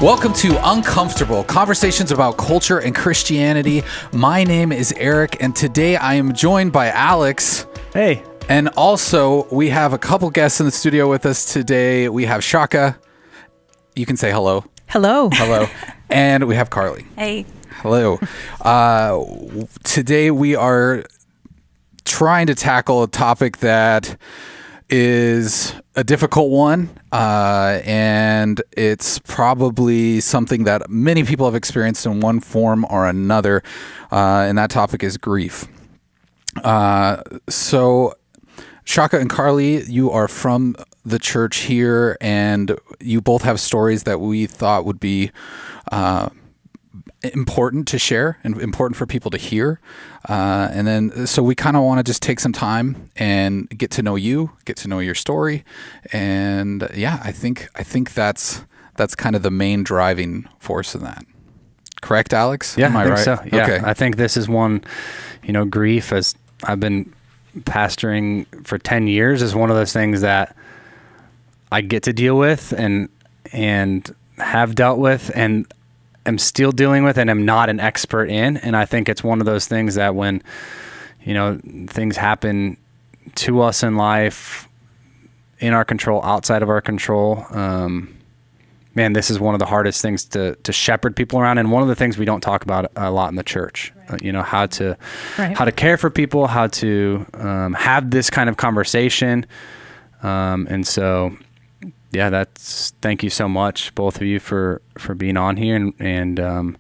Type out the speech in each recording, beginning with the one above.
Welcome to Uncomfortable, conversations about culture and Christianity. My name is Eric, and today I am joined by Alex. Hey. And also, we have a couple guests in the studio with us today. We have Chaka. You can say hello. Hello. Hello. And we have Carly. Hey. Hello. Today we are trying to tackle a topic that is a difficult one, and it's probably something that many people have experienced in one form or another, and that topic is grief. So, Chaka and Carly, you are from the church here, and you both have stories that we thought would be important to share and important for people to hear. And then, so we kind of want to just take some time and get to know you, get to know your story. And yeah, I think that's kind of the main driving force in that. Correct, Alex? Yeah, Am I think right? so. Yeah, okay. I think this is one, grief, as I've been pastoring for 10 years, is one of those things that I get to deal with and have dealt with and am still dealing with and am not an expert in. And I think it's one of those things that when, things happen to us in life, in our control, outside of our control, this is one of the hardest things to shepherd people around. And one of the things we don't talk about a lot in the church, right. How to care for people, how to have this kind of conversation. And so, yeah, thank you so much, both of you, for being on here and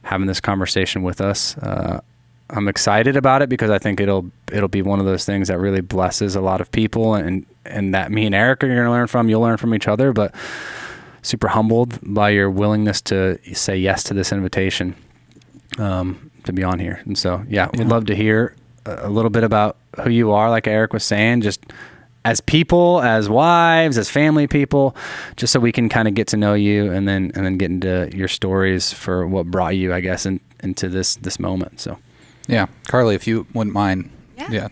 having this conversation with us. I'm excited about it because I think it'll be one of those things that really blesses a lot of people, and that me and Eric are going to learn from. You'll learn from each other, but super humbled by your willingness to say yes to this invitation to be on here. And so, we'd love to hear a little bit about who you are, like Eric was saying, just as people, as wives, as family people, just so we can kind of get to know you and then get into your stories for what brought you, I guess, into this moment. So, yeah, Carly, if you wouldn't mind. Yeah.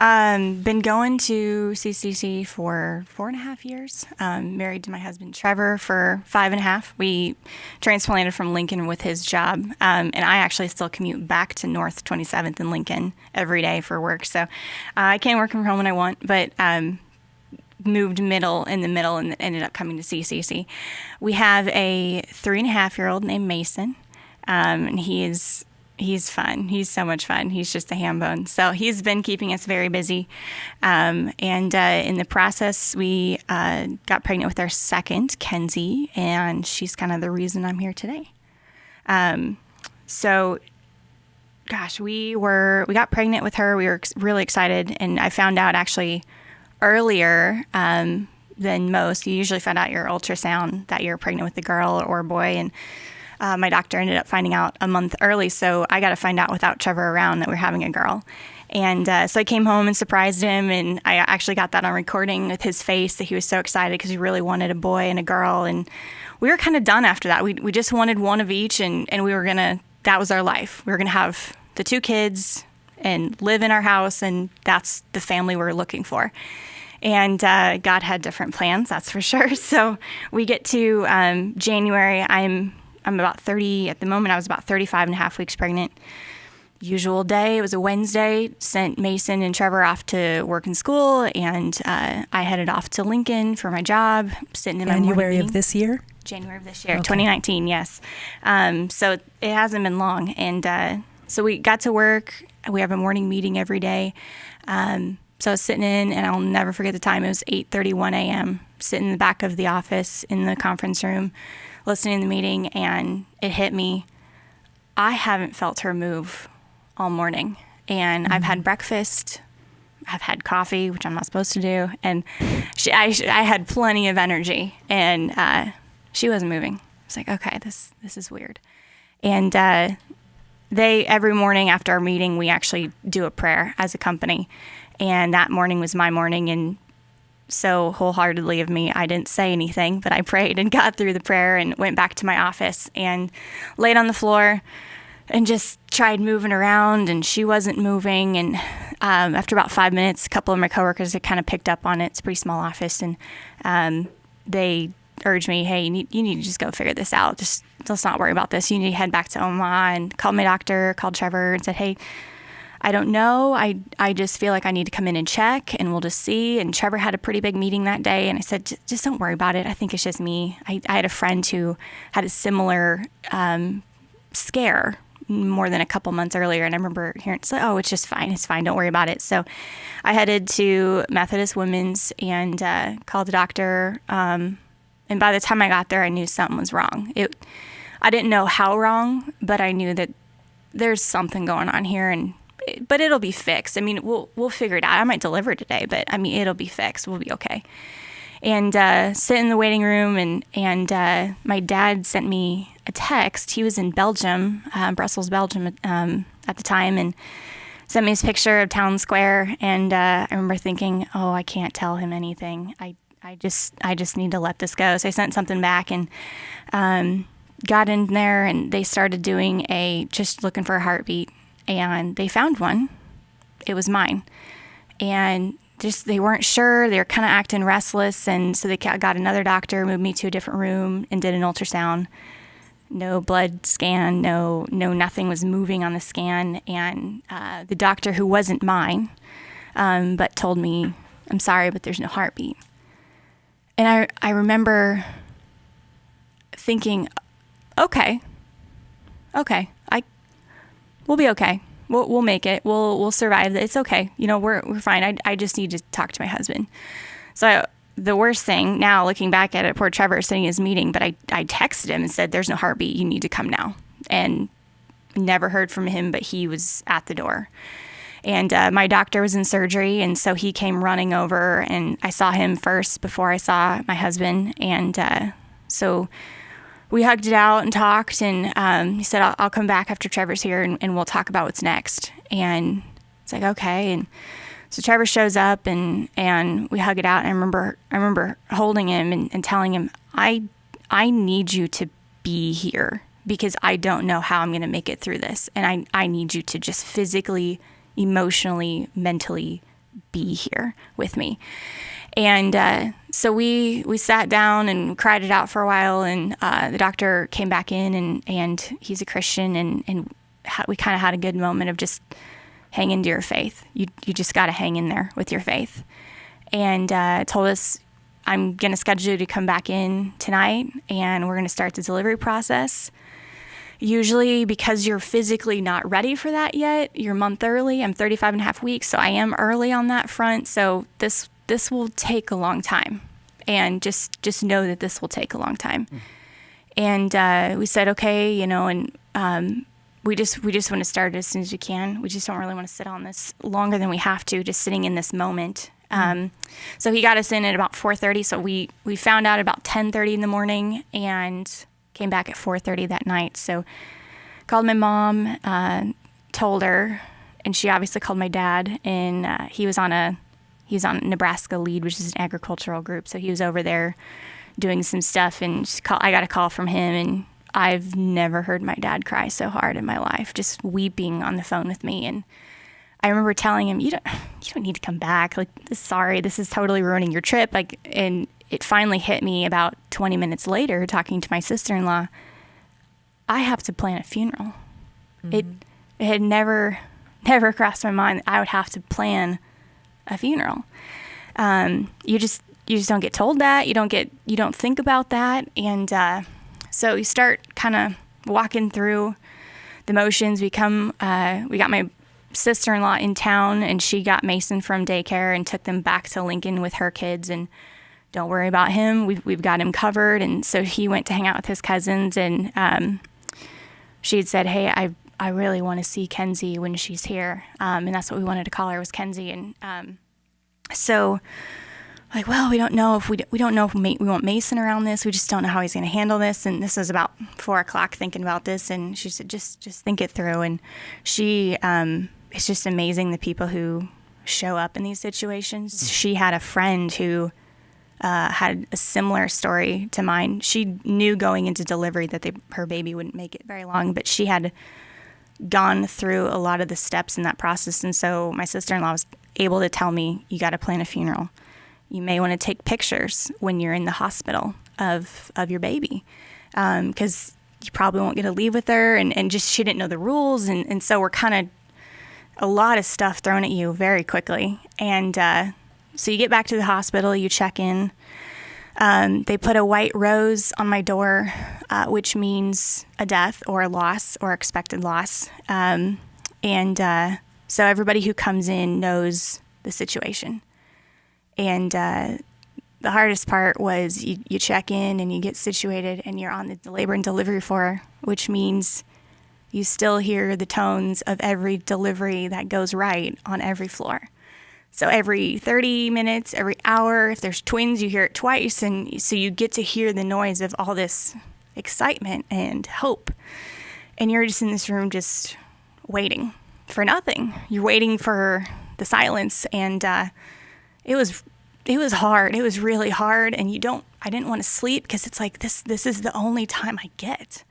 Been going to CCC for 4.5 years. Married to my husband Trevor for 5.5. We transplanted from Lincoln with his job, and I actually still commute back to North 27th in Lincoln every day for work. So I can work from home when I want, but moved in the middle and ended up coming to CCC. We have a 3.5-year-old named Mason, and He's fun. He's so much fun. He's just a ham bone. So he's been keeping us very busy. And in the process, we got pregnant with our second, Kenzie, and she's kind of the reason I'm here today. So, gosh, we got pregnant with her. We were really excited, and I found out actually earlier than most. You usually find out your ultrasound that you're pregnant with a girl or a boy, and my doctor ended up finding out a month early, so I got to find out without Trevor around that we're having a girl. And so I came home and surprised him, and I actually got that on recording with his face that he was so excited because he really wanted a boy and a girl. And we were kind of done after that. We just wanted one of each, and we were that was our life. We were going to have the 2 kids and live in our house, and that's the family we were looking for. And God had different plans, that's for sure. So we get to January. I'm about 30 at the moment. I was about 35.5 weeks pregnant. Usual day. It was a Wednesday. Sent Mason and Trevor off to work and school, and I headed off to Lincoln for my job. Sitting in my January of this year. January of this year, okay. 2019. Yes. So it hasn't been long, and so we got to work. We have a morning meeting every day. So I was sitting in, and I'll never forget the time. It was 8:31 a.m. Sitting in the back of the office in the conference room, listening to the meeting, and it hit me. I haven't felt her move all morning, and I've had breakfast, I've had coffee, which I'm not supposed to do, and I had plenty of energy, and she wasn't moving. I was like, okay, this is weird. And every morning after our meeting, we actually do a prayer as a company, and that morning was my morning, and so wholeheartedly of me, I didn't say anything, but I prayed and got through the prayer and went back to my office and laid on the floor and just tried moving around, and she wasn't moving. And after about 5 minutes, a couple of my coworkers had kind of picked up on it. It's a pretty small office, and they urged me, hey, you need to just go figure this out. Just let's not worry about this. You need to head back to Omaha, and called my doctor, called Trevor and said, hey, I don't know. I just feel like I need to come in and check, and we'll just see. And Trevor had a pretty big meeting that day, and I said, just don't worry about it. I think it's just me. I had a friend who had a similar scare more than a couple months earlier, and I remember hearing, it's like, oh, it's just fine. It's fine. Don't worry about it. So I headed to Methodist Women's and called the doctor. And by the time I got there, I knew something was wrong. I didn't know how wrong, but I knew that there's something going on here, but it'll be fixed. I mean, we'll figure it out. I might deliver today, but I mean, it'll be fixed. We'll be okay. And sit in the waiting room, and my dad sent me a text. He was in Belgium, Brussels, Belgium, at the time, and sent me his picture of Town Square. And I remember thinking, oh, I can't tell him anything. I just need to let this go. So I sent something back, and got in there, and they started doing just looking for a heartbeat, and they found one. It was mine. And they weren't sure. They were kind of acting restless. And so they got another doctor, moved me to a different room, and did an ultrasound. No blood scan, no, nothing was moving on the scan. And the doctor, who wasn't mine, but told me, I'm sorry, but there's no heartbeat. And I remember thinking, okay, we'll be okay. We'll make it. We'll survive. It's okay. We're fine. I just need to talk to my husband. So the worst thing now, looking back at it, poor Trevor sitting in his meeting, but I texted him and said, there's no heartbeat. You need to come now. And never heard from him, but he was at the door. And my doctor was in surgery, and so he came running over, and I saw him first before I saw my husband. And so we hugged it out and talked, and he said, I'll come back after Trevor's here, and we'll talk about what's next. And it's like, okay. And so Trevor shows up, and we hug it out. And I remember holding him and telling him, I need you to be here, because I don't know how I'm going to make it through this. And I need you to just physically, emotionally, mentally be here with me. And so we sat down and cried it out for a while, and the doctor came back in, and he's a Christian, and we kind of had a good moment of just hang into your faith. You just got to hang in there with your faith. And told us, I'm going to schedule you to come back in tonight, and we're going to start the delivery process. Usually, because you're physically not ready for that yet, you're a month early. I'm 35 and a half weeks, so I am early on that front. So this will take a long time, and just know that this will take a long time. And we said, okay, and we just want to start as soon as we can. We just don't really want to sit on this longer than we have to, just sitting in this moment. So he got us in at about 4:30. So we found out about 10:30 in the morning, and came back at 4:30 that night. So called my mom, told her, and she obviously called my dad, and he was on Nebraska Lead, which is an agricultural group. So he was over there doing some stuff, and I got a call from him, and I've never heard my dad cry so hard in my life, just weeping on the phone with me. And I remember telling him, you don't need to come back. Like, sorry, this is totally ruining your trip. And it finally hit me about 20 minutes later, talking to my sister-in-law, I have to plan a funeral. Mm-hmm. It had never crossed my mind that I would have to plan a funeral. You just don't get told that. You don't think about that. And so you start kind of walking through the motions. We got my sister-in-law in town, and she got Mason from daycare and took them back to Lincoln with her kids. And don't worry about him. We've got him covered. And so he went to hang out with his cousins, and she had said, hey, I really want to see Kenzie when she's here. And that's what we wanted to call her, was Kenzie. And so like, well, we don't know if we want Mason around this. We just don't know how he's going to handle this. And this was about 4:00 thinking about this. And she said, just think it through. And she, it's just amazing the people who show up in these situations. Mm-hmm. She had a friend who had a similar story to mine. She knew going into delivery that her baby wouldn't make it very long, but she had gone through a lot of the steps in that process. And so my sister-in-law was able to tell me, you got to plan a funeral. You may want to take pictures when you're in the hospital of your baby, because you probably won't get to leave with her, and just she didn't know the rules, and so we're kind of a lot of stuff thrown at you very quickly. And so you get back to the hospital, you check in. They put a white rose on my door, which means a death or a loss or expected loss. So everybody who comes in knows the situation. And the hardest part was you check in and you get situated and you're on the labor and delivery floor, which means you still hear the tones of every delivery that goes right on every floor. So every 30 minutes, every hour, if there's twins, you hear it twice. And so you get to hear the noise of all this excitement and hope. And you're just in this room just waiting for nothing. You're waiting for the silence. And it was hard. It was really hard. And I didn't want to sleep because it's like, this is the only time I get.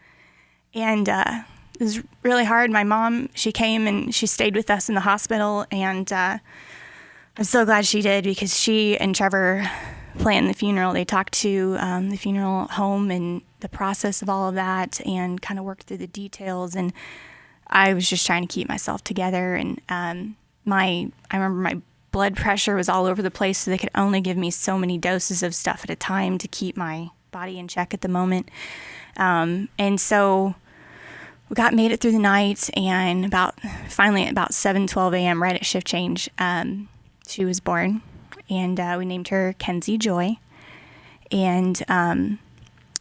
And it was really hard. My mom, she came and she stayed with us in the hospital. And I'm so glad she did, because she and Trevor planned the funeral. They talked to the funeral home and the process of all of that and kind of worked through the details. And I was just trying to keep myself together. And I remember my blood pressure was all over the place, so they could only give me so many doses of stuff at a time to keep my body in check at the moment. And so we made it through the night, and finally at about 7:12 a.m., right at shift change, she was born, and we named her Kenzie Joy. And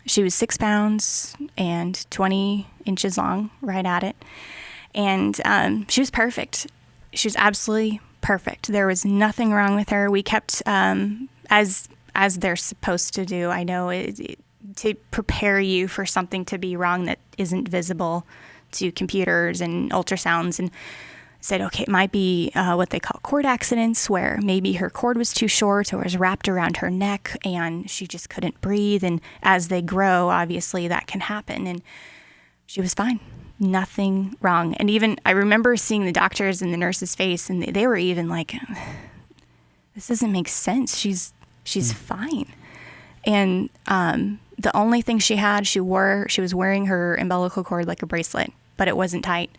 she was 6 pounds and 20 inches long, right at it. And she was perfect. She was absolutely perfect. There was nothing wrong with her. We kept, as they're supposed to do, I know, to prepare you for something to be wrong that isn't visible to computers and ultrasounds, and said, okay, it might be what they call cord accidents, where maybe her cord was too short or was wrapped around her neck and she just couldn't breathe. And as they grow, obviously that can happen. And she was fine. Nothing wrong. And even I remember seeing the doctors and the nurse's face, and they were even like, this doesn't make sense. She's fine. And the only thing she was wearing her umbilical cord like a bracelet, but it wasn't tight.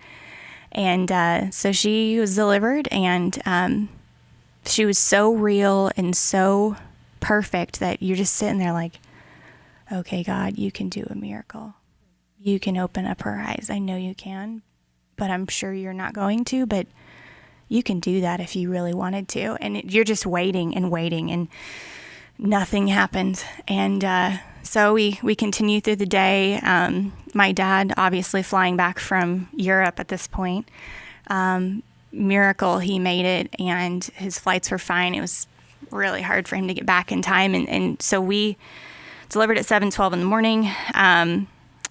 And so she was delivered, and she was so real and so perfect that you're just sitting there like, okay, God, you can do a miracle. You can open up her eyes. I know you can, but I'm sure you're not going to, but you can do that if you really wanted to. And you're just waiting, and nothing happened. And so we continued through the day. My dad, obviously flying back from Europe at this point, miracle, he made it, and his flights were fine. It was really hard for him to get back in time. And so we delivered at 7:12 in the morning.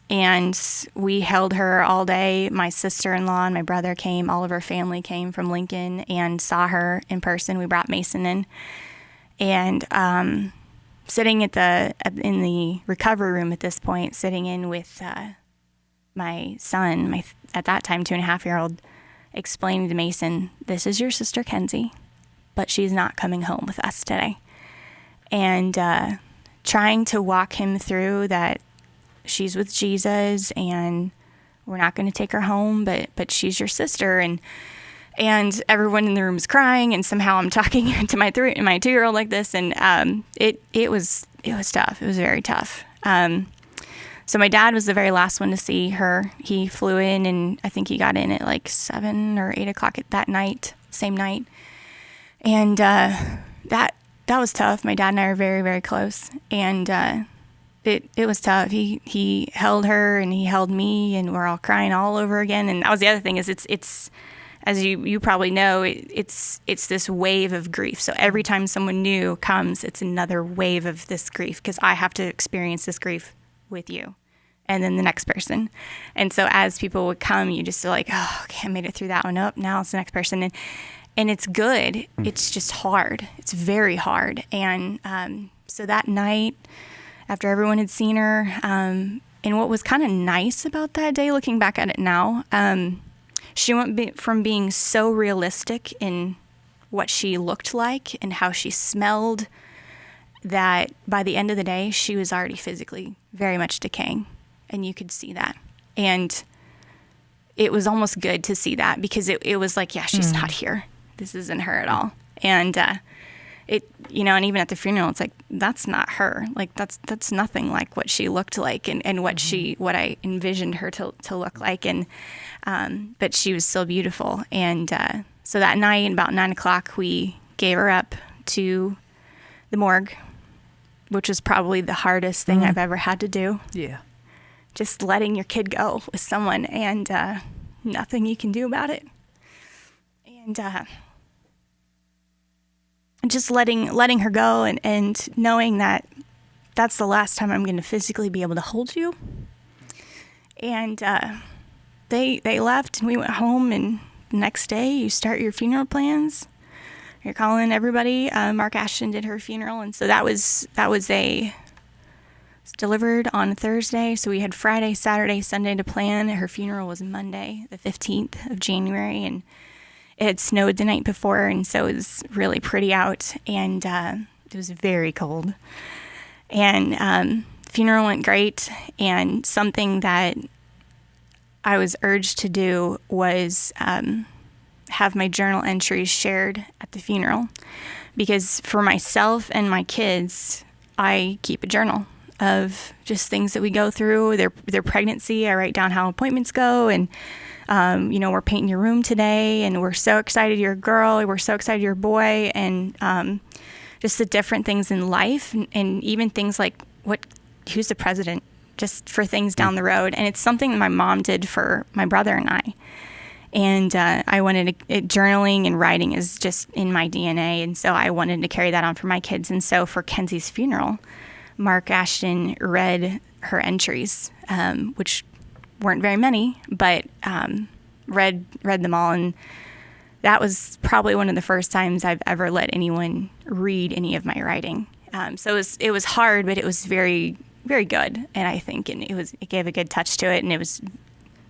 And we held her all day. My sister-in-law and my brother came. All of her family came from Lincoln and saw her in person. We brought Mason in. And sitting in the recovery room at this point, sitting in with my son, at that time 2.5-year-old, explaining to Mason, this is your sister Kenzie, but she's not coming home with us today. And trying to walk him through that she's with Jesus and we're not going to take her home, but she's your sister. And everyone in the room is crying, and somehow I'm talking to my 2-year-old like this. And it was tough. It was very tough. So my dad was the very last one to see her. He flew in, and I think he got in at like 7 or 8 o'clock that night, same night. And that was tough. My dad and I are very, very close. And it was tough. He held her and he held me, and we're all crying all over again. And that was the other thing, is it's as you probably know, it's this wave of grief. So every time someone new comes, it's another wave of this grief, because I have to experience this grief with you and then the next person. And so as people would come, you just feel like, oh, okay, I made it through that one. Up, now it's the next person. And it's good. It's just hard. It's very hard. And so that night, after everyone had seen her, and what was kind of nice about that day, looking back at it now, she went from being so realistic in what she looked like and how she smelled, that by the end of the day, she was already physically very much decaying, and you could see that. And it was almost good to see that, because it was like, yeah, she's not here. This isn't her at all. And it, and even at the funeral, it's like, that's not her. Like, that's nothing like what she looked like, and what I envisioned her to look like. And but she was still beautiful. And so that night, about 9:00, we gave her up to the morgue, which was probably the hardest thing I've ever had to do. Yeah. Just letting your kid go with someone, and nothing you can do about it. And just letting her go, and knowing that that's the last time I'm going to physically be able to hold you. And they left, and we went home, and the next day you start your funeral plans. You're calling everybody. Mark Ashton did her funeral, and so that was delivered on Thursday. So we had Friday, Saturday, Sunday to plan. Her funeral was Monday, the 15th of January, and it had snowed the night before, and so it was really pretty out, and it was very cold. And funeral went great, and something that I was urged to do was have my journal entries shared at the funeral, because for myself and my kids, I keep a journal of just things that we go through, their pregnancy. I write down how appointments go, and we're painting your room today, and we're so excited you're a girl, we're so excited you're a boy, and just the different things in life, and even things like who's the president, just for things down the road. And it's something that my mom did for my brother and I. And I wanted journaling and writing is just in my DNA, and so I wanted to carry that on for my kids. And so for Kenzie's funeral, Mark Ashton read her entries, which weren't very many, but read them all. And that was probably one of the first times I've ever let anyone read any of my writing. So it was hard, but it was very, very good. And I think it gave a good touch to it, and it was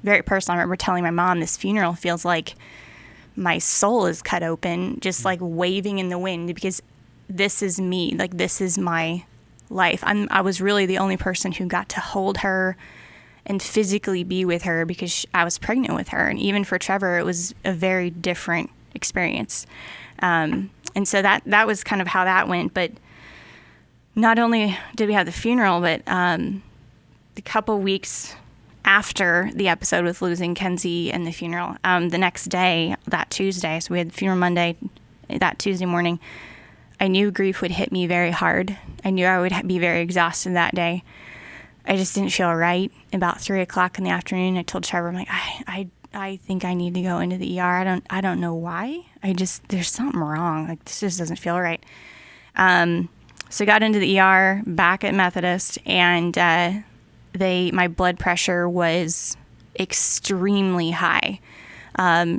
very personal. I remember telling my mom, this funeral feels like my soul is cut open, just like waving in the wind, because this is me. Like, this is my life. I was really the only person who got to hold her and physically be with her, because I was pregnant with her. And even for Trevor, it was a very different experience. And so that was kind of how that went. But not only did we have the funeral, but the couple weeks after the episode with losing Kenzie and the funeral, the next day, that Tuesday, so we had the funeral Monday, that Tuesday morning, I knew grief would hit me very hard. I knew I would be very exhausted that day. I just didn't feel right. About 3:00 in the afternoon, I told Trevor, I'm like, I think I need to go into the ER. I don't know why. There's something wrong. Like, this just doesn't feel right. So I got into the ER back at Methodist, and my blood pressure was extremely high,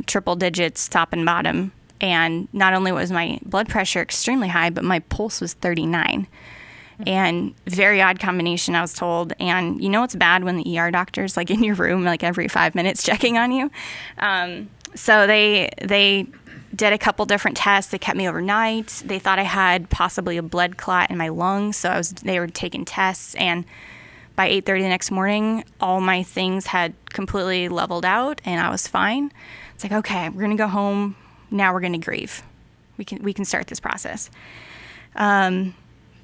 triple digits, top and bottom. And not only was my blood pressure extremely high, but my pulse was 39. And very odd combination, I was told. And it's bad when the ER doctor's like in your room like every 5 minutes checking on you. So they did a couple different tests. They kept me overnight. They thought I had possibly a blood clot in my lungs. So they were taking tests, and by 8:30 the next morning, all my things had completely leveled out, and I was fine. It's like, okay, we're gonna go home. Now we're gonna grieve. We can start this process.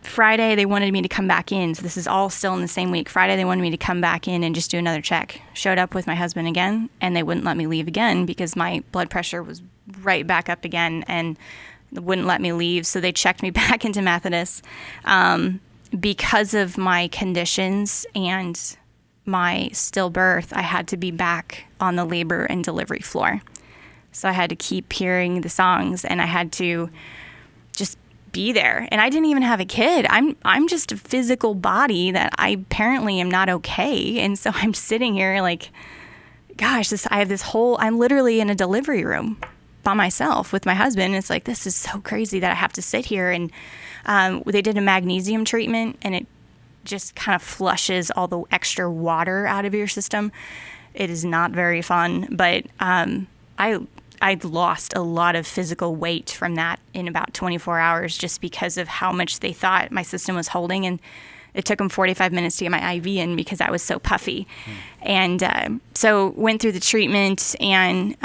Friday, they wanted me to come back in. So this is all still in the same week. Friday, they wanted me to come back in and just do another check. Showed up with my husband again, and they wouldn't let me leave again because my blood pressure was right back up again, and wouldn't let me leave. So they checked me back into Methodist. Because of my conditions and my stillbirth, I had to be back on the labor and delivery floor. So I had to keep hearing the songs, and I had to just be there. And I didn't even have a kid. I'm just a physical body that I apparently am not okay. And so I'm sitting here like, gosh, I'm literally in a delivery room by myself with my husband. It's like, this is so crazy that I have to sit here. And they did a magnesium treatment, and it just kind of flushes all the extra water out of your system. It is not very fun, but I I lost a lot of physical weight from that in about 24 hours just because of how much they thought my system was holding. And it took them 45 minutes to get my IV in because I was so puffy. And so went through the treatment, and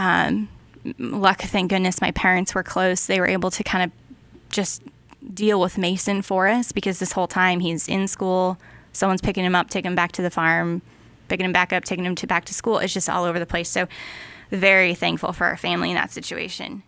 thank goodness my parents were close. They were able to kind of just deal with Mason for us, because this whole time he's in school, someone's picking him up, taking him back to the farm, picking him back up, taking him back to school. It's just all over the place. So very thankful for our family in that situation.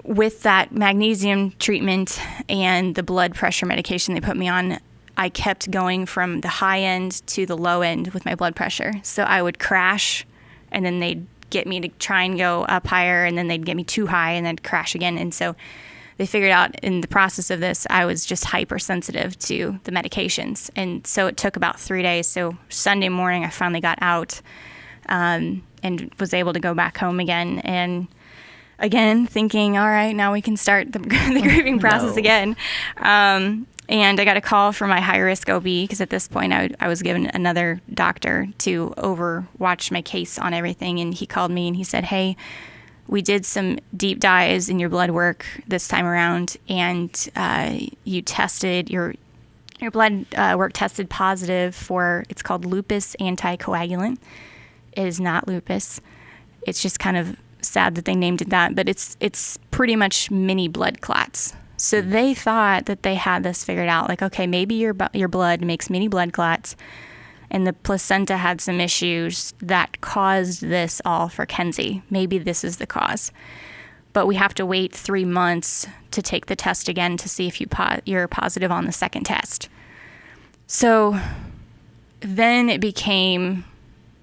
With that magnesium treatment and the blood pressure medication they put me on, I kept going from the high end to the low end with my blood pressure. So I would crash, and then they'd get me to try and go up higher, and then they'd get me too high and then crash again. And so they figured out in the process of this, I was just hypersensitive to the medications. And so it took about 3 days. So Sunday morning, I finally got out and was able to go back home again. And again, thinking, all right, now we can start the grieving process again. And I got a call from my high-risk OB, because at this point I was given another doctor to overwatch my case on everything. And he called me and he said, hey, we did some deep dives in your blood work this time around, and you tested, your blood work tested positive for, it's called lupus anticoagulant. It is not lupus. It's just kind of sad that they named it that, but it's pretty much mini blood clots. So they thought that they had this figured out, like, okay, maybe your blood makes mini blood clots, and the placenta had some issues that caused this all for Kenzie. Maybe this is the cause. But we have to wait 3 months to take the test again to see if you're positive on the second test. So then it became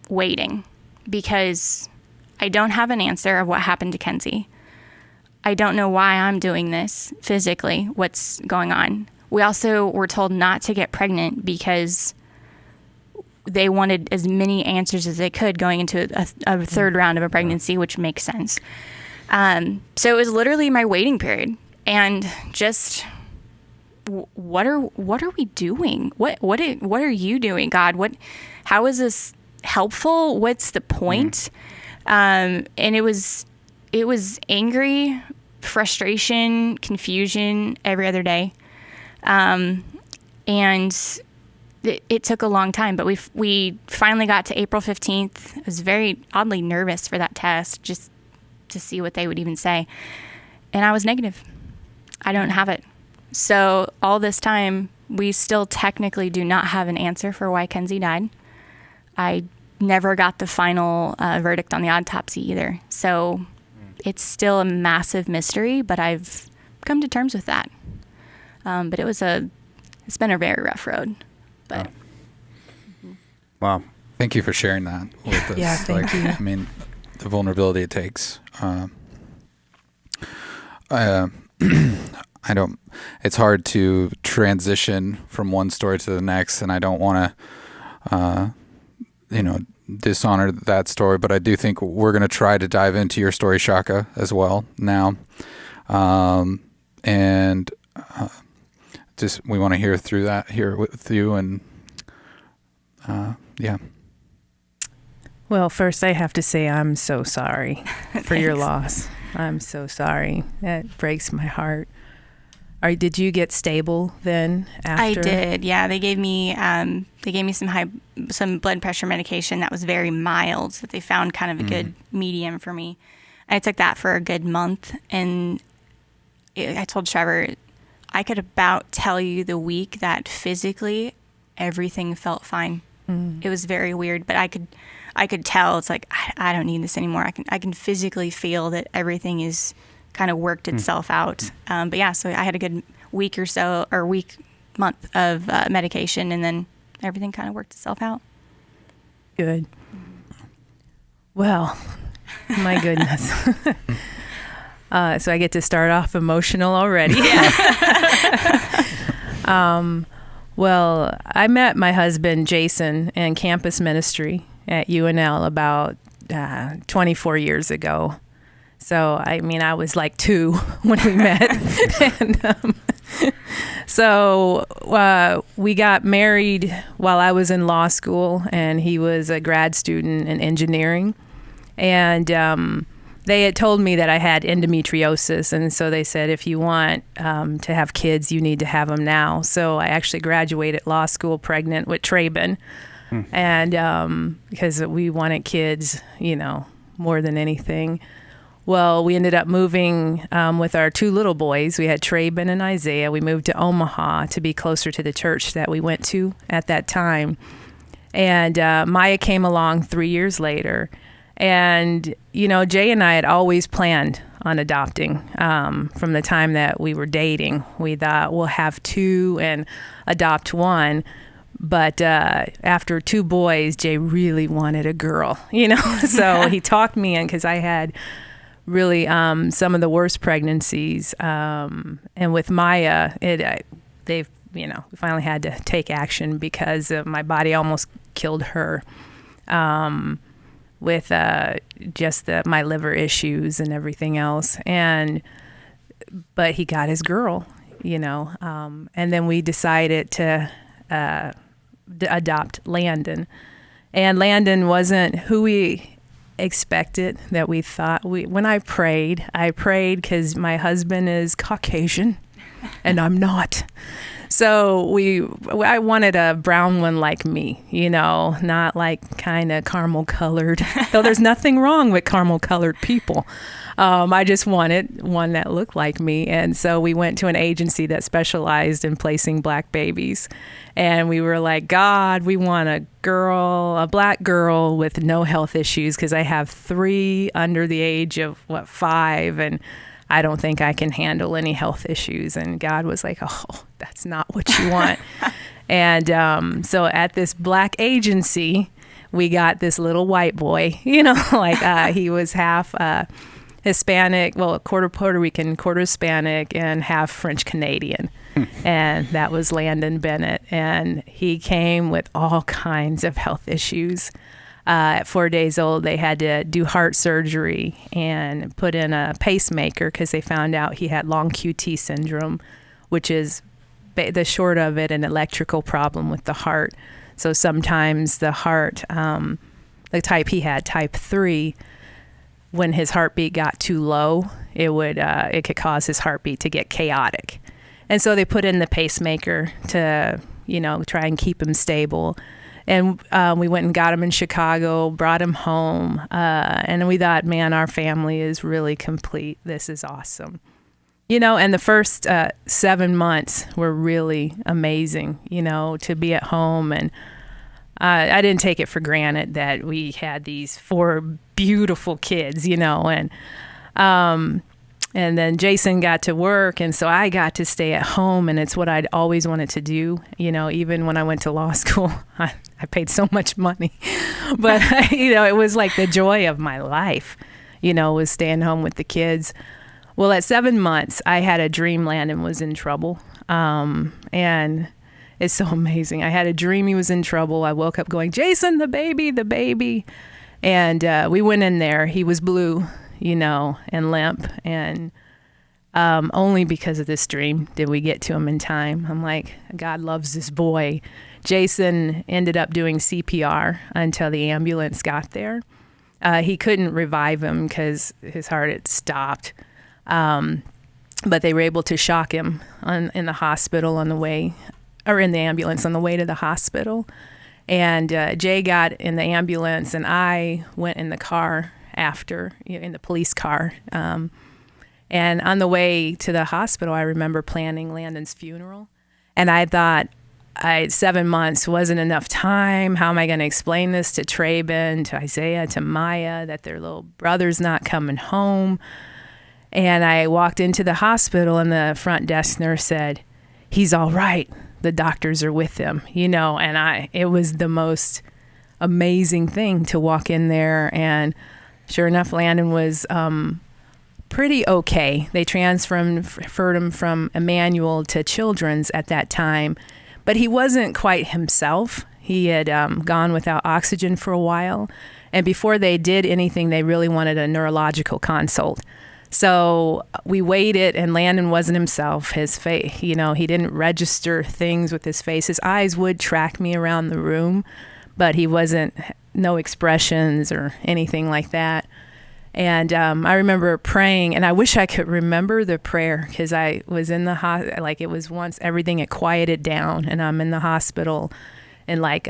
waiting, because I don't have an answer of what happened to Kenzie. I don't know why I'm doing this physically, what's going on. We also were told not to get pregnant because they wanted as many answers as they could going into a third round of a pregnancy, which makes sense. So it was literally my waiting period, and just what are we doing? What are you doing, God? How is this helpful? What's the point? And it was angry, frustration, confusion every other day. And it took a long time, but we finally got to April 15th. I was very oddly nervous for that test, just to see what they would even say. And I was negative. I don't have it. So all this time, we still technically do not have an answer for why Kenzie died. I never got the final verdict on the autopsy either. So it's still a massive mystery, but I've come to terms with that. But it's been a very rough road. But wow. Thank you for sharing that with us. Yeah, thank you. I mean, the vulnerability it takes. It's hard to transition from one story to the next, and I don't want to, dishonor that story, but I do think we're going to try to dive into your story, Chaka, as well now. Just we want to hear through that here with you, and yeah. Well, first I have to say I'm so sorry for your loss. I'm so sorry. That breaks my heart. Did you get stable then after? I did. Yeah, they gave me some blood pressure medication that was very mild, that they found kind of a good medium for me. I took that for a good month, and I told Trevor, I could about tell you the week that physically everything felt fine. It was very weird, but I could tell. It's like, I don't need this anymore. I can physically feel that everything is kind of worked itself out. But yeah, so I had a good week or so, or month of medication, and then everything kind of worked itself out. Good. Well, my goodness. So I get to start off emotional already. Well, I met my husband, Jason, in campus ministry at UNL about 24 years ago. So, I mean, I was like 2 when we met. And, so we got married while I was in law school, and he was a grad student in engineering. And they had told me that I had endometriosis, and so they said, if you want to have kids, you need to have them now. So I actually graduated law school pregnant with Traben, and because we wanted kids, more than anything. Well, we ended up moving with our 2 little boys. We had Traben and Isaiah. We moved to Omaha to be closer to the church that we went to at that time. And Maya came along 3 years later. And, Jay and I had always planned on adopting from the time that we were dating. We thought we'll have 2 and adopt 1. But after 2 boys, Jay really wanted a girl, So he talked me in because I had really some of the worst pregnancies. And with Maya, we finally had to take action because my body almost killed her. With just my liver issues and everything else. But he got his girl, and then we decided to adopt Landon. And Landon wasn't who we expected, that we thought. When I prayed because my husband is Caucasian and I'm not. So I wanted a brown one like me, not like kind of caramel colored, though there's nothing wrong with caramel colored people. I just wanted one that looked like me. And so we went to an agency that specialized in placing black babies. And we were like, God, we want a black girl with no health issues, because I have 3 under the age of 5, and I don't think I can handle any health issues. And God was like, oh, that's not what you want. And so at this black agency, we got this little white boy, he was half Hispanic, quarter Puerto Rican, quarter Hispanic, and half French Canadian. And that was Landon Bennett. And he came with all kinds of health issues. At 4 days old, they had to do heart surgery and put in a pacemaker because they found out he had long QT syndrome, which is the short of it, an electrical problem with the heart. So sometimes the heart, the type he had, type 3, when his heartbeat got too low, it could cause his heartbeat to get chaotic. And so they put in the pacemaker to, try and keep him stable. And we went and got him in Chicago, brought him home, and we thought, man, our family is really complete. This is awesome. And the first 7 months were really amazing, to be at home. And I didn't take it for granted that we had these 4 beautiful kids, and then Jason got to work, and so I got to stay at home, and it's what I'd always wanted to do. Even when I went to law school, I paid so much money, but it was like the joy of my life, was staying home with the kids. Well, at 7 months, I had a dream Landon was in trouble, and it's so amazing. I had a dream he was in trouble. I woke up going, Jason, the baby, and we went in there. He was blue, and limp, and only because of this dream did we get to him in time. I'm like, God loves this boy. Jason ended up doing CPR until the ambulance got there. He couldn't revive him because his heart had stopped, but they were able to shock him in the hospital in the ambulance on the way to the hospital. And Jay got in the ambulance, and I went in the car after, in the police car. And on the way to the hospital, I remember planning Landon's funeral. And I thought 7 months wasn't enough time. How am I going to explain this to Traben, to Isaiah, to Maya, that their little brother's not coming home? And I walked into the hospital, and the front desk nurse said, he's all right. The doctors are with him, and it was the most amazing thing to walk in there. And sure enough, Landon was pretty okay. They transferred him from Emmanuel to Children's at that time, but he wasn't quite himself. He had gone without oxygen for a while, and before they did anything, they really wanted a neurological consult. So we waited, and Landon wasn't himself. His face, he didn't register things with his face. His eyes would track me around the room, but he wasn't, no expressions or anything like that. And I remember praying, and I wish I could remember the prayer because I was in the hospital. Like it was once everything had quieted down, and I'm in the hospital in like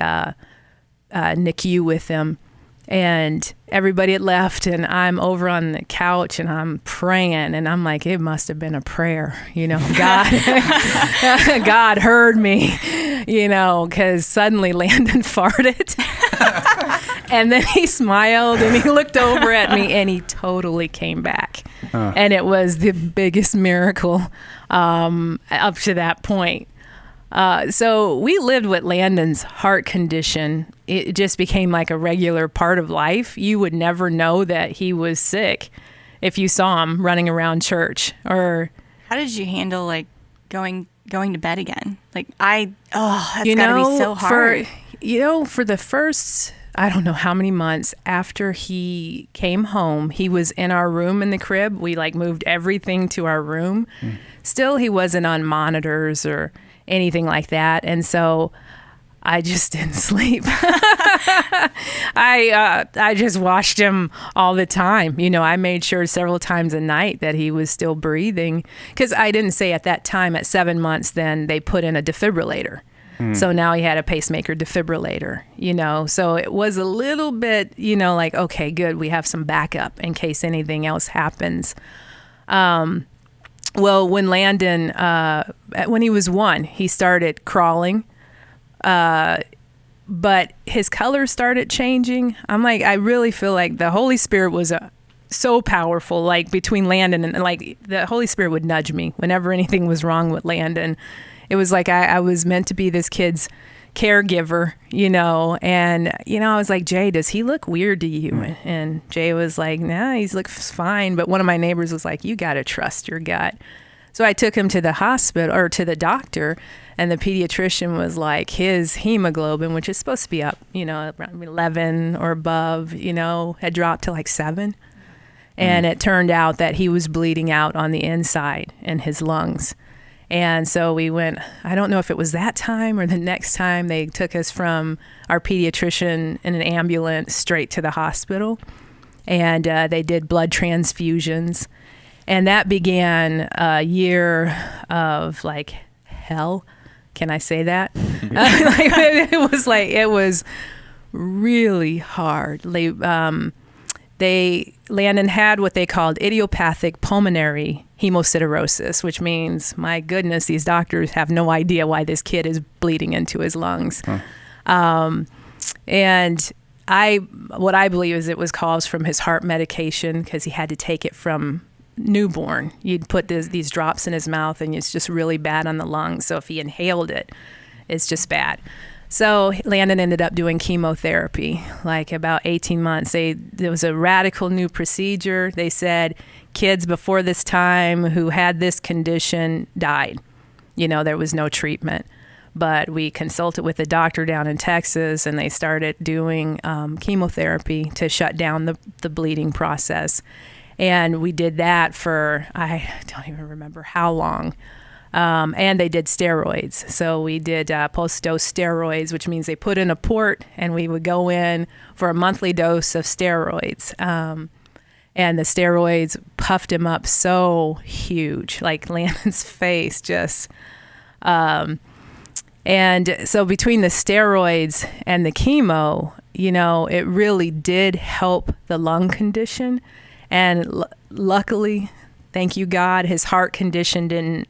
NICU with him, and everybody had left, and I'm over on the couch, and I'm praying, and I'm like, it must have been a prayer, God, God heard me, because suddenly Landon farted. And then he smiled and he looked over at me and he totally came back. And it was the biggest miracle up to that point. So we lived with Landon's heart condition. It just became like a regular part of life. You would never know that he was sick if you saw him running around church. Or how did you handle like going to bed again? Like that's gotta be so hard. For the first, I don't know how many months after he came home, he was in our room in the crib. We like moved everything to our room. Still, he wasn't on monitors or anything like that. And so I just didn't sleep. I just watched him all the time. I made sure several times a night that he was still breathing, because I didn't say at that time at 7 months, then they put in a defibrillator. So now he had a pacemaker defibrillator, so it was a little bit, like, okay, good. We have some backup in case anything else happens. Well, when Landon, when he was 1, he started crawling, but his color started changing. I'm like, I really feel like the Holy Spirit was so powerful, like between Landon and like the Holy Spirit would nudge me whenever anything was wrong with Landon. It was like I was meant to be this kid's caregiver, and, I was like, Jay, does he look weird to you? And Jay was like, nah, he looks fine. But one of my neighbors was like, you got to trust your gut. So I took him to the hospital or to the doctor, and the pediatrician was like, his hemoglobin, which is supposed to be up, around 11 or above, had dropped to like 7. And it turned out that he was bleeding out on the inside in his lungs. And so we went, I don't know if it was that time or the next time, they took us from our pediatrician in an ambulance straight to the hospital. And they did blood transfusions. And that began a year of like hell. Can I say that? It was really hard. Landon had what they called idiopathic pulmonary hemosiderosis, which means, my goodness, these doctors have no idea why this kid is bleeding into his lungs. And what I believe is it was caused from his heart medication, because he had to take it from newborn. You'd put these drops in his mouth, and it's just really bad on the lungs. So if he inhaled it, it's just bad. So Landon ended up doing chemotherapy, like about 18 months. There was a radical new procedure. They said kids before this time who had this condition died. There was no treatment. But we consulted with a doctor down in Texas, and they started doing chemotherapy to shut down the bleeding process. And we did that for, I don't even remember how long. And they did steroids. So we did post-dose steroids, which means they put in a port, and we would go in for a monthly dose of steroids. And the steroids puffed him up so huge, like Landon's face just... And so between the steroids and the chemo, it really did help the lung condition. And luckily, thank you, God, his heart condition didn't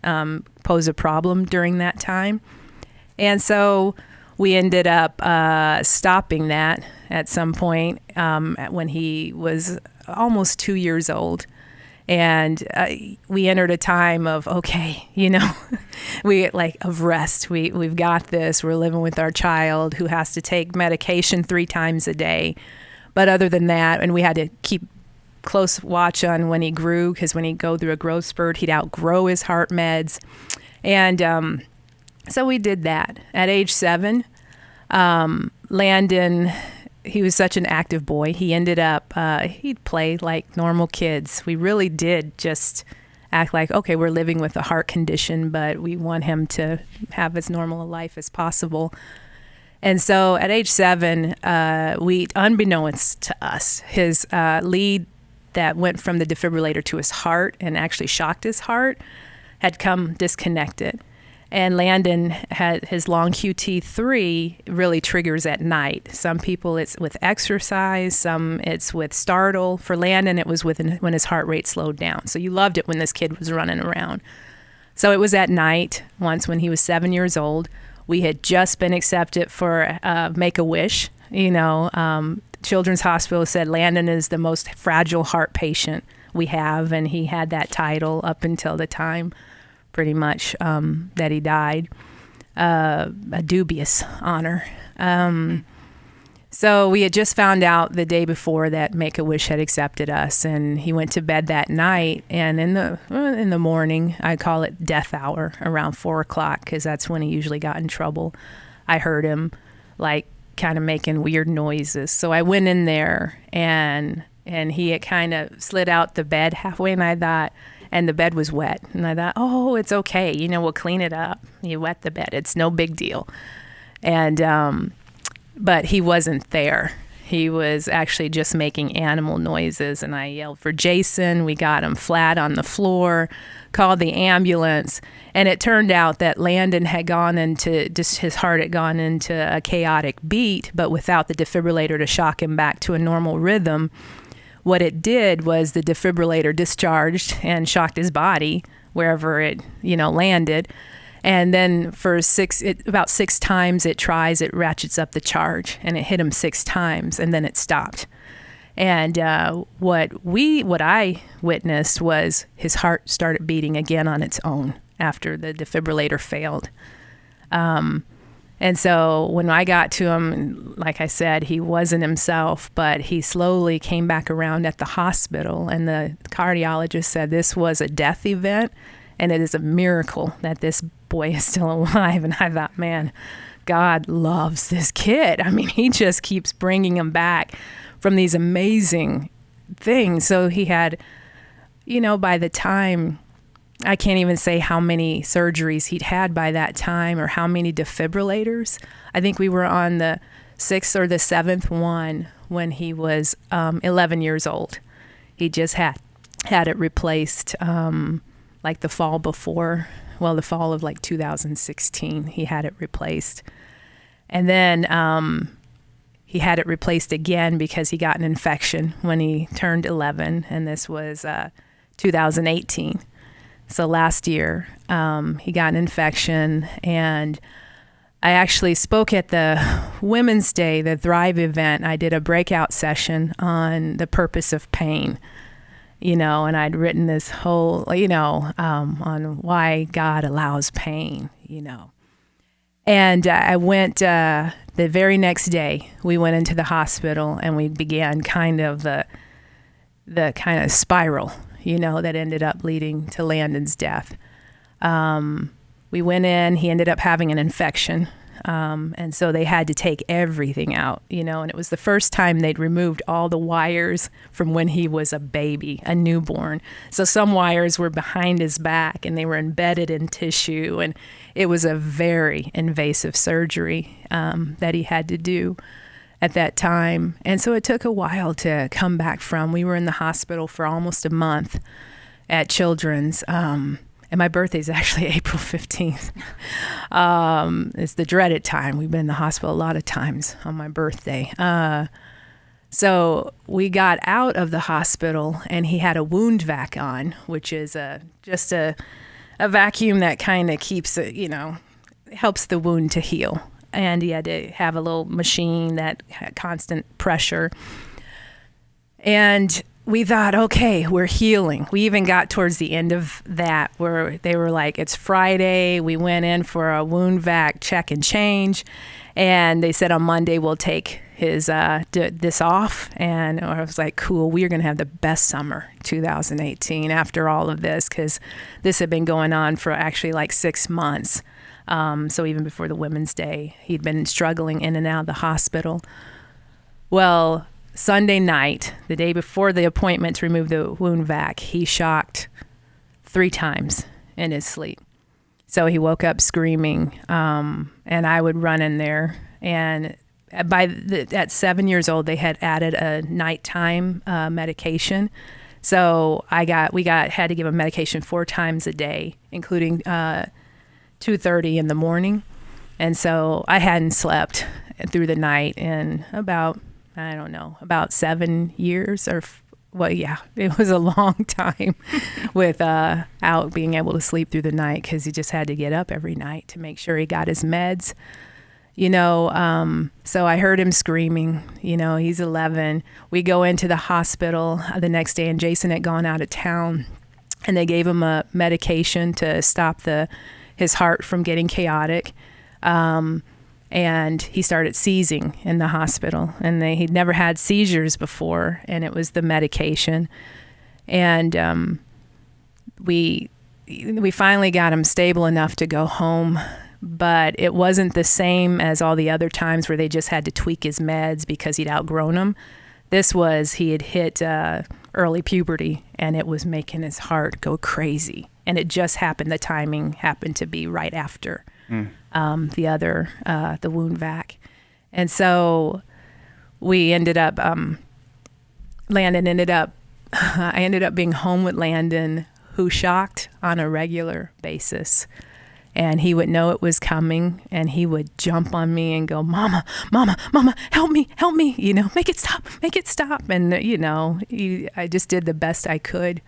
pose a problem during that time. And so we ended up stopping that at some point when he was almost 2 years old. And we entered a time of, okay, of rest. We've got this. We're living with our child who has to take medication 3 times a day. But other than that, and we had to keep close watch on when he grew, because when he'd go through a growth spurt, he'd outgrow his heart meds. And so we did that. At age 7, Landon... he was such an active boy. He ended up, he'd play like normal kids. We really did just act like, okay, we're living with a heart condition, but we want him to have as normal a life as possible. And so at age 7, we, unbeknownst to us, his lead that went from the defibrillator to his heart and actually shocked his heart had come disconnected. And Landon had his long QT3 really triggers at night. Some people it's with exercise, some it's with startle. For Landon, it was when his heart rate slowed down. So you loved it when this kid was running around. So it was at night once when he was 7 years old. We had just been accepted for Make-A-Wish. Children's Hospital said Landon is the most fragile heart patient we have, and he had that title up until the time pretty much that he died. A dubious honor. So we had just found out the day before that Make-A-Wish had accepted us, and he went to bed that night. And in the morning, I call it death hour, around 4 o'clock, because that's when he usually got in trouble. I heard him like kind of making weird noises. So I went in there, and he had kind of slid out the bed halfway, and the bed was wet. And I thought, oh, it's okay. We'll clean it up. You wet the bed. It's no big deal. And but he wasn't there. He was actually just making animal noises, and I yelled for Jason. We got him flat on the floor, called the ambulance, and it turned out that Landon had gone into, just his heart had gone into a chaotic beat, but without the defibrillator to shock him back to a normal rhythm. What it did was the defibrillator discharged and shocked his body wherever it, landed. And then about 6 times it ratchets up the charge, and it hit him 6 times, and then it stopped. And what I witnessed was his heart started beating again on its own after the defibrillator failed. And so when I got to him, like I said, he wasn't himself, but he slowly came back around at the hospital, and the cardiologist said this was a death event, and it is a miracle that this boy is still alive. And I thought, man, God loves this kid. I mean, he just keeps bringing him back from these amazing things. So he had, by the time, I can't even say how many surgeries he'd had by that time or how many defibrillators. I think we were on the 6th or the 7th one when he was 11 years old. He just had it replaced like the fall of like 2016, he had it replaced. And then he had it replaced again because he got an infection when he turned 11, and this was 2018. So last year, he got an infection, and I actually spoke at the Women's Day, the Thrive event. I did a breakout session on the purpose of pain. And I'd written this whole, on why God allows pain, And I went, the very next day, we went into the hospital, and we began kind of the kind of spiral, that ended up leading to Landon's death. We went in, he ended up having an infection. And so they had to take everything out, and it was the first time they'd removed all the wires from when he was a baby, a newborn. So some wires were behind his back, and they were embedded in tissue, and it was a very invasive surgery that he had to do at that time. And so it took a while to come back from. We were in the hospital for almost a month at Children's. And my birthday is actually April 15th. It's the dreaded time. We've been in the hospital a lot of times on my birthday. So we got out of the hospital, and he had a wound vac on, which is just a vacuum that kind of keeps it, helps the wound to heal. And he had to have a little machine that had constant pressure. And we thought, okay, we're healing. We even got towards the end of that where they were like, it's Friday. We went in for a wound vac check and change. And they said on Monday, we'll take his this off. And I was like, cool, we are going to have the best summer 2018 after all of this, because this had been going on for actually like 6 months. So even before the Women's Day, he'd been struggling in and out of the hospital. Well, Sunday night, the day before the appointment to remove the wound vac, he shocked 3 times in his sleep. So he woke up screaming, and I would run in there. And at 7 years old, they had added a nighttime medication So we had to give him medication 4 times a day, including 2:30 in the morning. And so I hadn't slept through the night in about 7 years it was a long time without being able to sleep through the night, because he just had to get up every night to make sure he got his meds. So I heard him screaming. He's 11. We go into the hospital the next day, and Jason had gone out of town, and they gave him a medication to stop his heart from getting chaotic. And he started seizing in the hospital, and he'd never had seizures before, and it was the medication. And we finally got him stable enough to go home, but it wasn't the same as all the other times where they just had to tweak his meds because he'd outgrown them. He had hit early puberty, and it was making his heart go crazy. And it just happened, the timing happened to be right after the wound vac. And so we ended up, I ended up being home with Landon, who shocked on a regular basis. And he would know it was coming, and he would jump on me and go, "Mama, Mama, Mama, help me, make it stop. And, I just did the best I could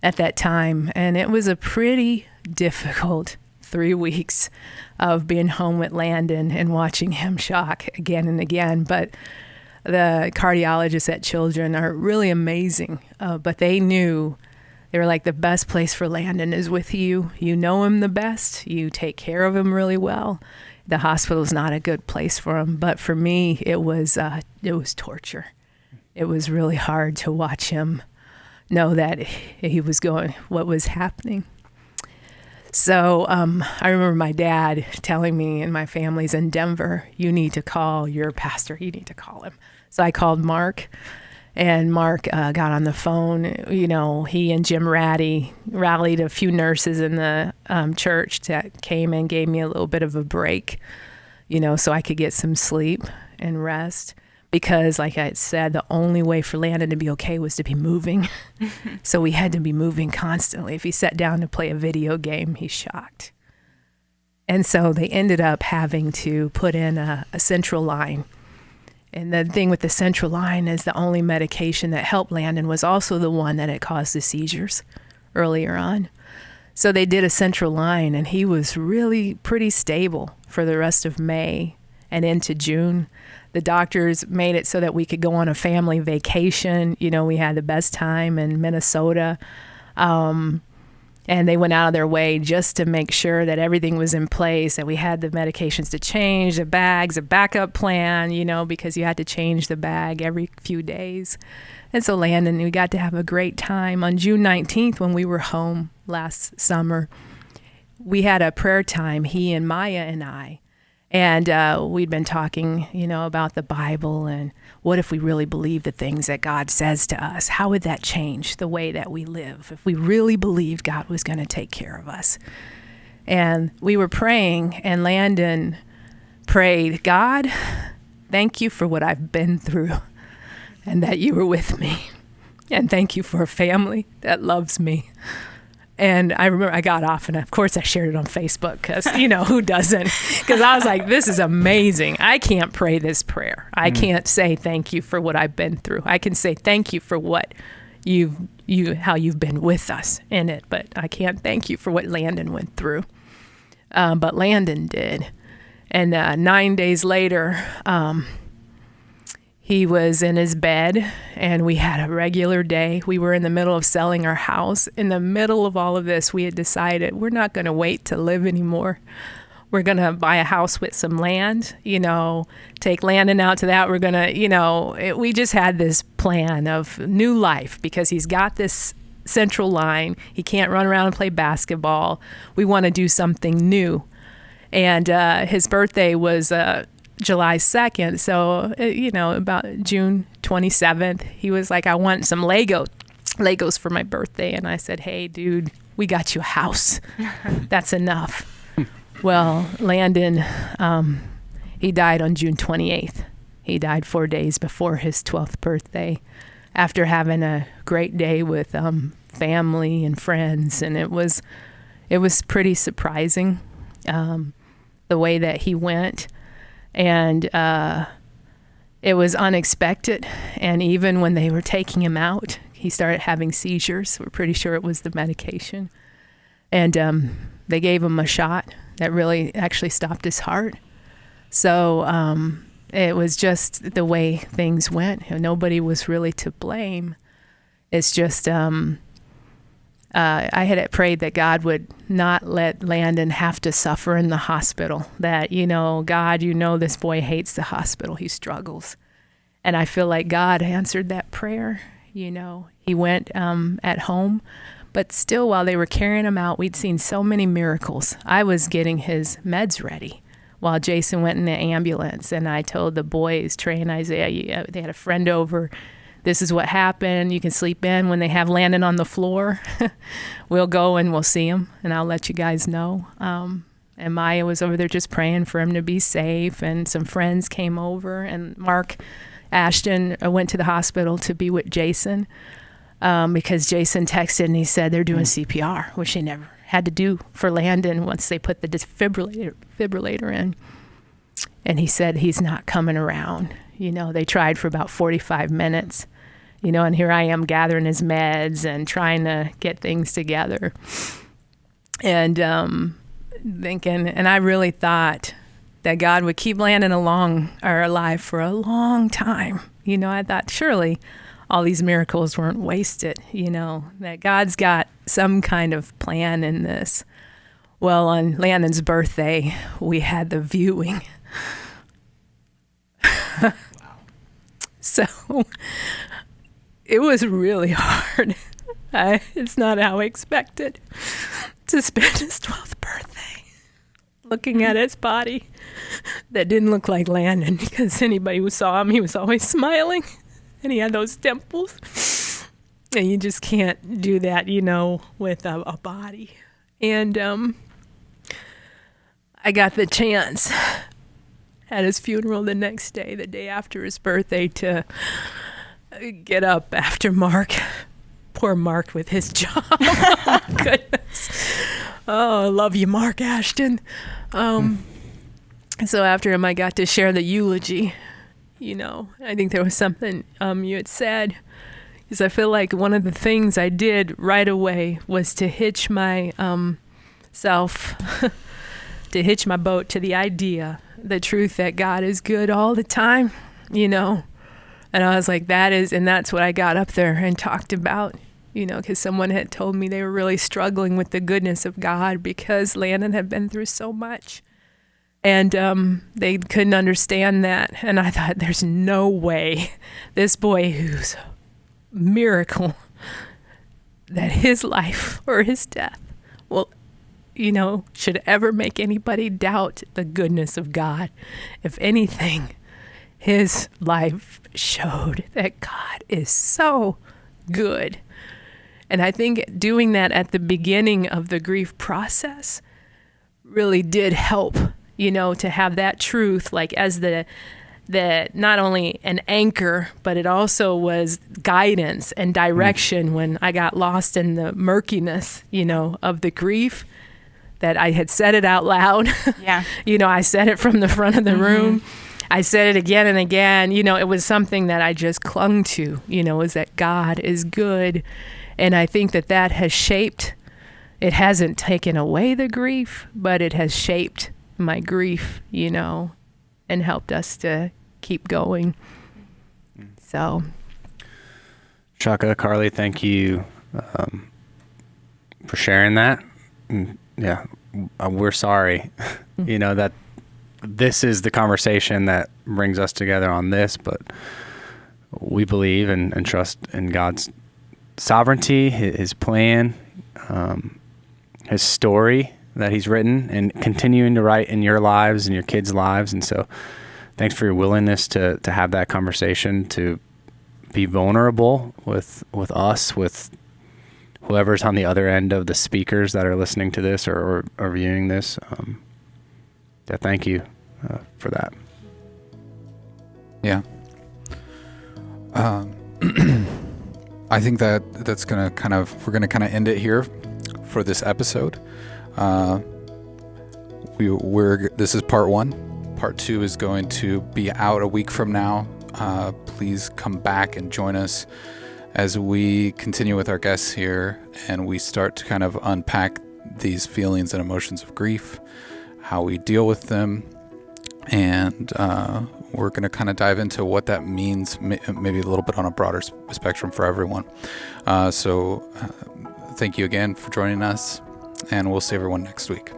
at that time. And it was a pretty difficult 3 weeks of being home with Landon and watching him shock again and again. But the cardiologists at Children are really amazing. But they knew, they were like, the best place for Landon is with you. You know him the best. You take care of him really well. The hospital is not a good place for him. But for me, it was torture. It was really hard to watch him know that he was what was happening. So I remember my dad telling me, and my family's in Denver, "You need to call your pastor. You need to call him." So I called Mark. And Mark got on the phone. He and Jim Ratty rallied a few nurses in the church that came and gave me a little bit of a break, so I could get some sleep and rest. Because, like I said, the only way for Landon to be okay was to be moving. So we had to be moving constantly. If he sat down to play a video game, he's shocked. And so they ended up having to put in a central line. And the thing with the central line is the only medication that helped Landon was also the one that had caused the seizures earlier on. So they did a central line, and he was really pretty stable for the rest of May and into June. The doctors made it so that we could go on a family vacation. We had the best time in Minnesota. And they went out of their way just to make sure that everything was in place, that we had the medications to change, the bags, a backup plan, because you had to change the bag every few days. And so Landon, we got to have a great time. On June 19th, when we were home last summer, we had a prayer time, he and Maya and I. And we'd been talking, about the Bible and what if we really believe the things that God says to us? How would that change the way that we live if we really believed God was going to take care of us? And we were praying, and Landon prayed, "God, thank you for what I've been through and that you were with me. And thank you for a family that loves me." And I remember I got off, and of course I shared it on Facebook because, who doesn't? Because I was like, this is amazing. I can't pray this prayer. I can't say thank you for what I've been through. I can say thank you for what how you've been with us in it, but I can't thank you for what Landon went through. But Landon did. And 9 days later, he was in his bed, and we had a regular day. We were in the middle of selling our house. In the middle of all of this, we had decided we're not going to wait to live anymore. We're going to buy a house with some land, take Landon out to that. We're going to, we just had this plan of new life because he's got this central line. He can't run around and play basketball. We want to do something new. And his birthday was July 2nd. So, about June 27th, he was like, "I want some Legos for my birthday." And I said, "Hey, dude, we got you a house. That's enough." Well, Landon, he died on June 28th. He died 4 days before his 12th birthday. after having a great day with family and friends, and it was pretty surprising the way that he went, and it was unexpected. And even when they were taking him out, he started having seizures. We're pretty sure it was the medication, and they gave him a shot that really actually stopped his heart. So it was just the way things went. Nobody was really to blame. It's just I had prayed that God would not let Landon have to suffer in the hospital. That, God, this boy hates the hospital. He struggles. And I feel like God answered that prayer. He went at home. But still, while they were carrying him out, we'd seen so many miracles. I was getting his meds ready while Jason went in the ambulance. And I told the boys, Trey and Isaiah, they had a friend over. This is what happened. You can sleep in. When they have Landon on the floor, we'll go and we'll see him, and I'll let you guys know. And Maya was over there just praying for him to be safe. And some friends came over, and Mark Ashton went to the hospital to be with Jason. Because Jason texted and he said they're doing CPR, which they never had to do for Landon once they put the defibrillator in. And he said he's not coming around. They tried for about 45 minutes, and here I am gathering his meds and trying to get things together. And thinking, and I really thought that God would keep Landon alive for a long time. I thought surely all these miracles weren't wasted, that God's got some kind of plan in this. Well, on Landon's birthday, we had the viewing. Wow. So it was really hard. It's not how I expected to spend his 12th birthday looking at his body that didn't look like Landon, because anybody who saw him, he was always smiling. And he had those dimples. And you just can't do that, with a body. And I got the chance at his funeral the next day, the day after his birthday, to get up after Mark. Poor Mark with his job. Oh, goodness. Oh, I love you, Mark Ashton. So after him, I got to share the eulogy. I think there was something you had said, because I feel like one of the things I did right away was to hitch my to hitch my boat to the idea, the truth that God is good all the time, And I was like, that's what I got up there and talked about, because someone had told me they were really struggling with the goodness of God because Landon had been through so much. And they couldn't understand that. And I thought, there's no way this boy who's a miracle, that his life or his death will, should ever make anybody doubt the goodness of God. If anything, his life showed that God is so good. And I think doing that at the beginning of the grief process really did help. To have that truth, like as the not only an anchor, but it also was guidance and direction when I got lost in the murkiness, of the grief, that I had said it out loud. Yeah. I said it from the front of the room. I said it again and again. It was something that I just clung to, is that God is good. And I think that has shaped, it hasn't taken away the grief, but it has shaped my grief, and helped us to keep going. So, Chaka Carly, thank you for sharing that. And yeah, we're sorry, that this is the conversation that brings us together on this, but we believe and trust in God's sovereignty, his plan, his story that he's written and continuing to write in your lives and your kids' lives. And so thanks for your willingness to have that conversation, to be vulnerable with us, with whoever's on the other end of the speakers that are listening to this or viewing this. Thank you for that. Yeah. I think that's gonna we're gonna kind of end it here for this episode. This is part 1. Part 2 is going to be out a week from now. Please come back and join us as we continue with our guests here and we start to kind of unpack these feelings and emotions of grief, how we deal with them, and we're going to kind of dive into what that means, maybe a little bit on a broader spectrum for everyone. So thank you again for joining us, and we'll see everyone next week.